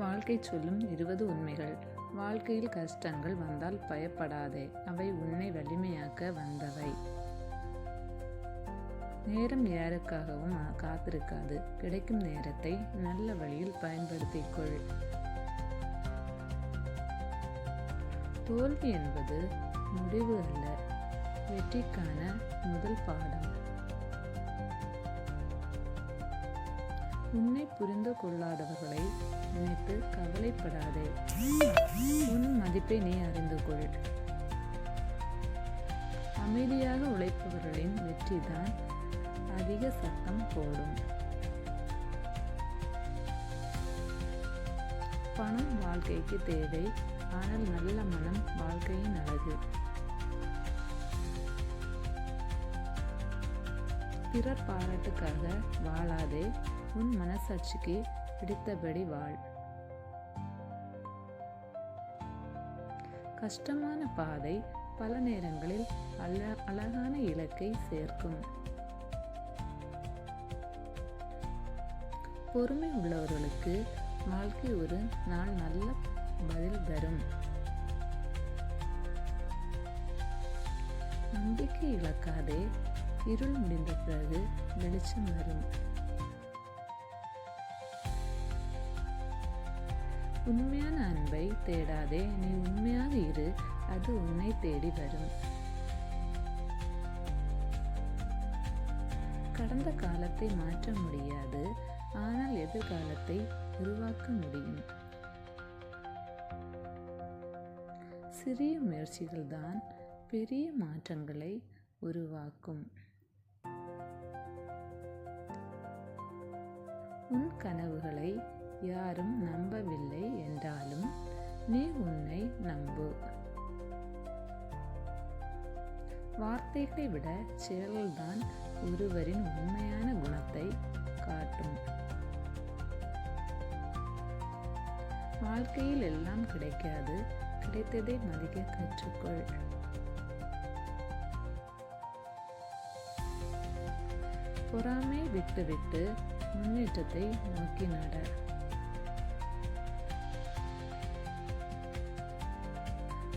வாழ்க்கை சொல்லும் 20 உண்மைகள். வாழ்க்கையில் கஷ்டங்கள் வந்தால் பயப்படாதே, அவை உன்னை வலிமையாக்க வந்தவை. நேரம் யாருக்காகவும் காத்திருக்காது. கிடைக்கும் நேரத்தை நல்ல வழியில் பயன்படுத்திக்கொள். தோல்வி என்பது முடிவு அல்ல, வெற்றிக்கான முதல் பாடம். உன்னை புரிந்து கொள்ளாதவர்களை நினைத்து கவலைப்படாதே. உன் மதிப்பை நீ அறிந்து கொள். அமைதியாக உழைப்பவர்களின் வெற்றிதான் அதிக சத்தம் போடும். பணம் வாழ்க்கைக்கு தேவை, ஆனால் நல்ல மனம் வாழ்க்கையின் அழகு. பிறர் பாராட்டுக்காக வாழாதே, உன் மனசாட்சிக்கு பிடித்தபடி வாழ். கஷ்டமான பாதை பல நேரங்களில் அழகான இலக்கை சேர்க்கும். பொறுமை உள்ளவர்களுக்கு வாழ்க்கை ஒரு நாள் நல்ல பதில் தரும். நம்பிக்கை இழக்காதே, இருள் முடிந்த பிறகு வெளிச்சம் வரும். உண்மையான அன்பை தேடாதே, நீ உண்மையாக இரு, அது உன்னை தேடி வரும். கடந்த காலத்தை மாற்ற முடியாது, ஆனால் எதிர்காலத்தை உருவாக்க முடியும். சிறிய முயற்சிகள்தான் பெரிய மாற்றங்களை உருவாக்கும். உன் கனவுகளை யாரும் நம்பவில்லை என்றாலும் நீ உன்னை நம்பு. வார்த்தைகளை விட செயல்கள்தான் ஒருவரின் உண்மையான குணத்தை காட்டும். வாழ்க்கையில் எல்லாம் கிடைக்காது, கிடைத்ததை மதிக்க கற்றுக்கொள். பொறாமை விட்டுவிட்டு முன்னேற்றத்தை நோக்கி நட.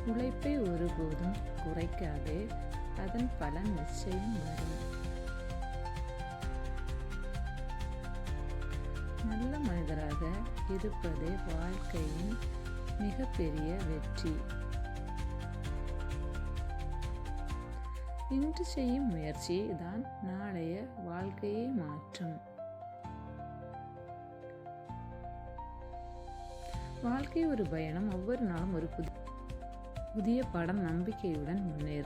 உழைப்பை ஒருபோதும் குறைக்காதே, அதன் பலன் நிச்சயம் வரும். நல்ல மனிதராக இருப்பதே வாழ்க்கையின் மிகப்பெரிய வெற்றி. இன்று செய்யும் முயற்சி தான் நாளைய வாழ்க்கையை மாற்றும். வாழ்க்கை ஒரு பயணம், ஒவ்வொரு நாளும் ஒரு புதிய பாடம். நம்பிக்கையுடன் முன்னேறு.